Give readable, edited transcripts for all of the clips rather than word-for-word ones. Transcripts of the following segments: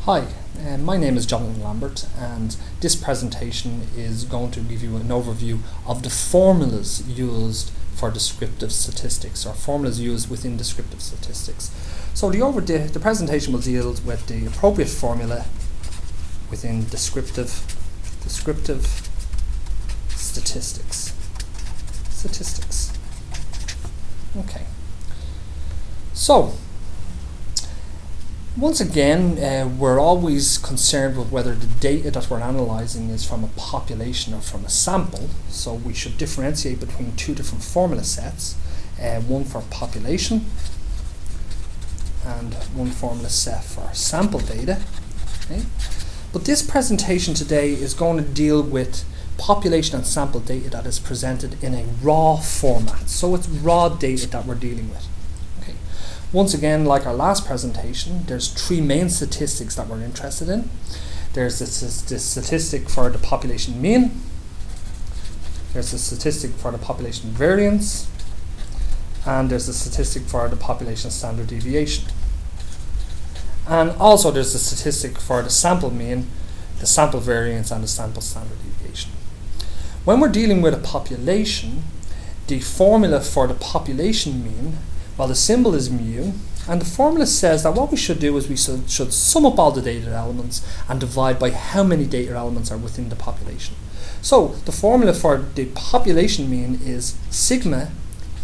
Hi, my name is Jonathan Lambert, and this presentation is going to give you an overview of the formulas used for descriptive statistics, or formulas used within descriptive statistics. So the presentation will deal with the appropriate formula within descriptive statistics. Okay. So, once again, we're always concerned with whether the data that we're analysing is from a population or from a sample. So we should differentiate between two different formula sets, one for population and one formula set for sample data. Okay? But this presentation today is going to deal with population and sample data that is presented in a raw format. So it's raw data that we're dealing with. Once again, like our last presentation, there's three main statistics that we're interested in. There's the statistic for the population mean, there's the statistic for the population variance, and there's the statistic for the population standard deviation. And also there's the statistic for the sample mean, the sample variance, and the sample standard deviation. When we're dealing with a population, the formula for the population mean, well, the symbol is mu, and the formula says that what we should do is we should sum up all the data elements and divide by how many data elements are within the population. So the formula for the population mean is sigma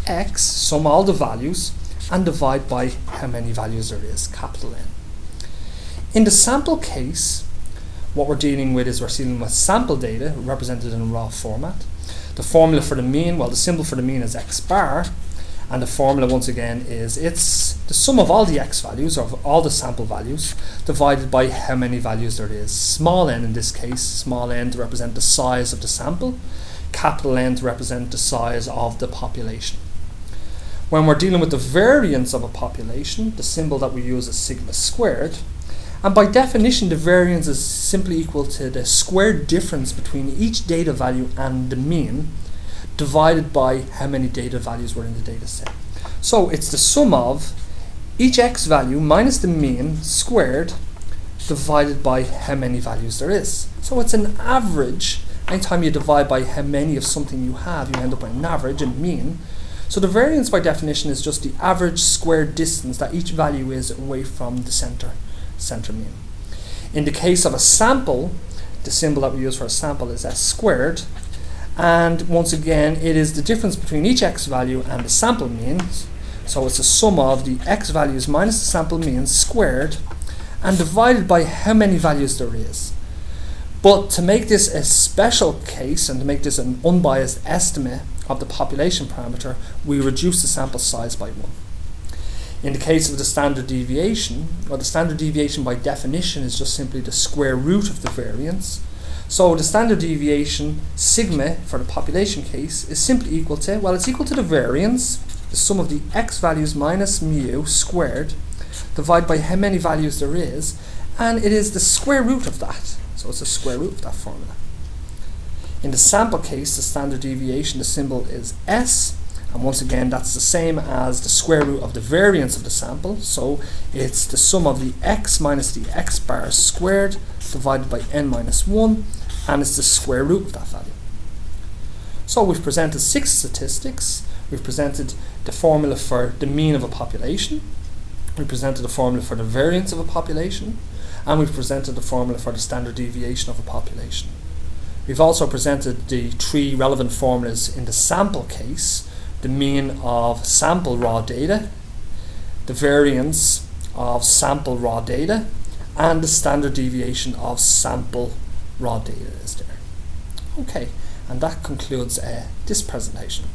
x, sum all the values, and divide by how many values there is, capital N. In the sample case, what we're dealing with is we're dealing with sample data represented in raw format. The formula for the mean, well, the symbol for the mean is x bar, and the formula once again is it's the sum of all the x values, of all the sample values, divided by how many values there is. Small n in this case, small n to represent the size of the sample, capital N to represent the size of the population. When we're dealing with the variance of a population, the symbol that we use is sigma squared, and by definition the variance is simply equal to the squared difference between each data value and the mean, divided by how many data values were in the data set. So it's the sum of each x value minus the mean squared divided by how many values there is. So it's an average. Anytime you divide by how many of something you have, you end up with an average and mean. So the variance by definition is just the average squared distance that each value is away from the center mean. In the case of a sample, the symbol that we use for a sample is s squared. And once again, it is the difference between each x value and the sample means. So it's the sum of the x values minus the sample mean squared and divided by how many values there is. But to make this a special case and to make this an unbiased estimate of the population parameter, we reduce the sample size by 1. In the case of the standard deviation, well, the standard deviation by definition is just simply the square root of the variance. So the standard deviation, sigma, for the population case, is simply equal to, well, it's equal to the variance, the sum of the x values minus mu squared, divided by how many values there is, and it is the square root of that. So it's the square root of that formula. In the sample case, the standard deviation, the symbol is s, and once again, that's the same as the square root of the variance of the sample. So it's the sum of the x minus the x bar squared divided by n minus 1, and it's the square root of that value. So we've presented 6 statistics. We've presented the formula for the mean of a population. We presented the formula for the variance of a population, and we've presented the formula for the standard deviation of a population. We've also presented the 3 relevant formulas in the sample case: the mean of sample raw data, the variance of sample raw data, and the standard deviation of sample raw data is there. Okay, and that concludes this presentation.